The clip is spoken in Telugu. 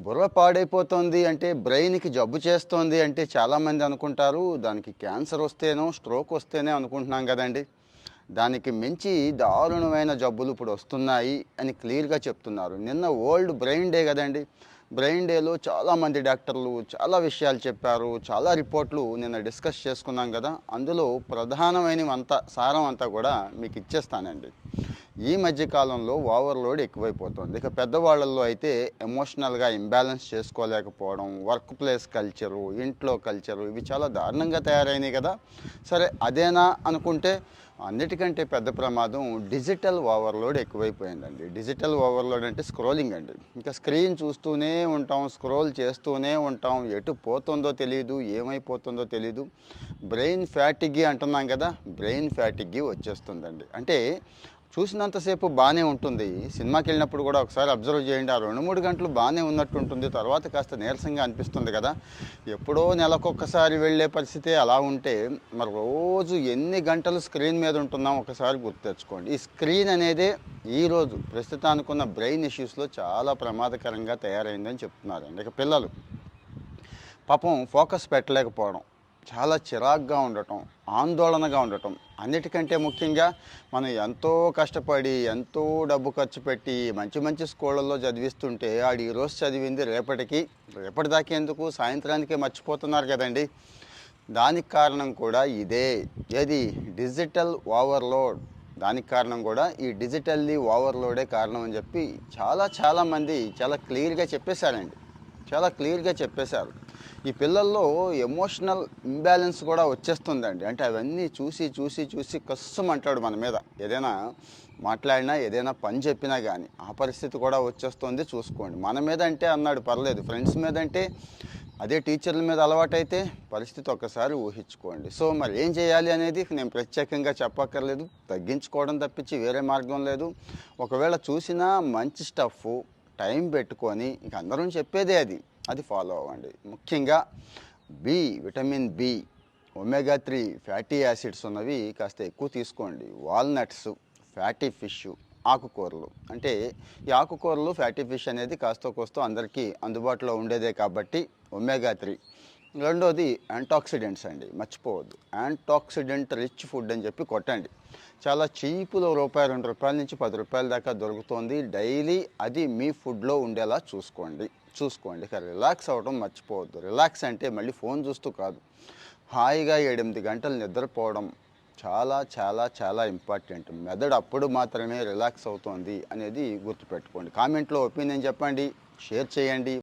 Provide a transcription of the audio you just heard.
బుర్ర పాడైపోతుంది అంటే బ్రెయిన్‌కి జబ్బు చేస్తోంది అంటే చాలామంది అనుకుంటారు. దానికి క్యాన్సర్ వస్తేనో, స్ట్రోక్ వస్తేనే అనుకుంటున్నాం గదండీ! దానికి మించి దారుణమైన జబ్బులు ఇప్పుడు వస్తున్నాయి అని క్లియర్‌గా చెప్తున్నారు. నిన్న వరల్డ్ బ్రెయిన్ డే గదండీ! బ్రెయిన్ డేలో చాలామంది డాక్టర్లు చాలా విషయాలు చెప్పారు. చాలా రిపోర్ట్‌లు నిన్న డిస్కస్ చేసుకున్నాం గదా! అందులో ప్రధానమైనవంతా సారం అంతా గూడా మీకు ఇచ్చేస్తానండి. ఈ మధ్య కాలంలో ఓవర్‌లోడ్ ఎక్కువైపోతుంది. ఇక పెద్దవాళ్ళల్లో అయితే ఎమోషనల్‌గా ఇంబాలెన్స్ చేసుకోలేకపోవడం, వర్క్ ప్లేస్ కల్చరు, ఇంట్లో కల్చరు ఇవి చాలా దారుణంగా తయారైనాయి కదా! సరే అదేనా అనుకుంటే అన్నిటికంటే పెద్ద ప్రమాదం డిజిటల్ ఓవర్‌లోడ్ ఎక్కువైపోయిందండి. డిజిటల్ ఓవర్‌లోడ్ అంటే స్క్రోలింగ్ అండి. ఇంకా స్క్రీన్ చూస్తూనే ఉంటాం, స్క్రోల్ చేస్తూనే ఉంటాం. ఎటు పోతుందో తెలీదు, ఏమైపోతుందో తెలీదు. బ్రెయిన్ ఫ్యాటిగ్గి అంటున్నాం కదా! బ్రెయిన్ ఫ్యాటిగ్గి వచ్చేస్తుందండి. అంటే చూసినంతసేపు బానే ఉంటుంది. సినిమాకెళ్ళినప్పుడు గూడా ఒకసారి అబ్జర్వ్ చేయండి. ఆ 2, 3 గంటలు బానే ఉన్నట్టుంటుంది. తర్వాత కాస్త నీరసంగా అనిపిస్తుంది గదా! ఎప్పుడో నెలకొక్కసారి వెళ్ళే పరిస్థితే అలా ఉంటే, మరి రోజు ఎన్ని గంటలు స్క్రీన్ మీద ఉంటున్నాం ఒకసారి గుర్తు తెచ్చుకోండి. ఈ స్క్రీన్ అనేదే ఈరోజు ప్రస్తుతానికున్న బ్రెయిన్ ఇష్యూస్‌లో చాలా ప్రమాదకరంగా తయారైందని చెప్తున్నారండి. ఇక పిల్లలు పాపం ఫోకస్ పెట్టలేకపోవడం, చాలా చిరాకుగా ఉండటం, ఆందోళనగా ఉండటం, అన్నిటికంటే ముఖ్యంగా మనం ఎంతో కష్టపడి, ఎంతో డబ్బు ఖర్చు పెట్టి మంచి మంచి స్కూళ్ళల్లో చదివిస్తుంటే ఆడు ఈరోజు చదివింది రేపటిదాకా ఎందుకు సాయంత్రానికే మర్చిపోతున్నారు కదండీ! దానికి కారణం కూడా ఇదే. ఏది? Digital overload. దానికి కారణం కూడా ఈ డిజిటల్లీ ఓవర్‌లోడే కారణం అని చెప్పి చాలామంది చాలా క్లియర్‌గా చెప్పేశారండి. చాలా క్లియర్‌గా చెప్పేశారు. ఈ పిల్లల్లో ఎమోషనల్ ఇంబాలెన్స్ కూడా వచ్చేస్తుందండి. అంటే అవన్నీ చూసి కస్సుమంటాడు మన మీద. ఏదైనా మాట్లాడినా, ఏదైనా పని చెప్పినా గానీ, ఆ పరిస్థితి కూడా వచ్చేస్తుంది చూసుకోండి. మన మీద అంటే అన్నాడు పర్లేదు. ఫ్రెండ్స్ మీద అంటే అదే టీచర్ల మీద అలవాటైతే పరిస్థితి ఒక్కసారి ఊహించుకోండి. సో మరి ఏం చేయాలి అనేది నేను ప్రత్యేకంగా చెప్పక్కర్లేదు. తగ్గించుకోవడం తప్పించి వేరే మార్గం లేదు. ఒకవేళ చూసినా మంచి స్టఫ్ఫు టైం పెట్టుకొని ఇక అందరం చెప్పేదే అది ఫాలో అవ్వండి. ముఖ్యంగా vitamin B, omega 3 fatty acids ఉన్నవి కాస్త ఎక్కువ తీసుకోండి. వాల్నట్స్, ఫ్యాటీ ఫిష్, ఆకుకూరలు. అంటే ఈ ఆకుకూరలు, ఫ్యాటీ ఫిష్ అనేది కాస్తో కోస్తో అందరికీ అందుబాటులో ఉండేదే కాబట్టి ఒమేగా 3. రెండోది యాంటాక్సిడెంట్స్ అండి, మర్చిపోవద్దు. యాంటాక్సిడెంట్ రిచ్ ఫుడ్ అని చెప్పి కొట్టండి. చాలా చీపులో రూపాయి, ₹2 నుంచి ₹10 దాకా దొరుకుతోంది. డైలీ అది మీ ఫుడ్లో ఉండేలా చూసుకోండి. ఇక రిలాక్స్ అవ్వడం మర్చిపోవద్దు. రిలాక్స్ అంటే మళ్ళీ ఫోన్ చూస్తూ కాదు. హాయిగా 7-8 గంటలు నిద్రపోవడం చాలా ఇంపార్టెంట్. మెదడు అప్పుడు మాత్రమే రిలాక్స్ అవుతోంది అనేది గుర్తుపెట్టుకోండి. కామెంట్లో ఒపీనియన్ చెప్పండి, షేర్ చేయండి.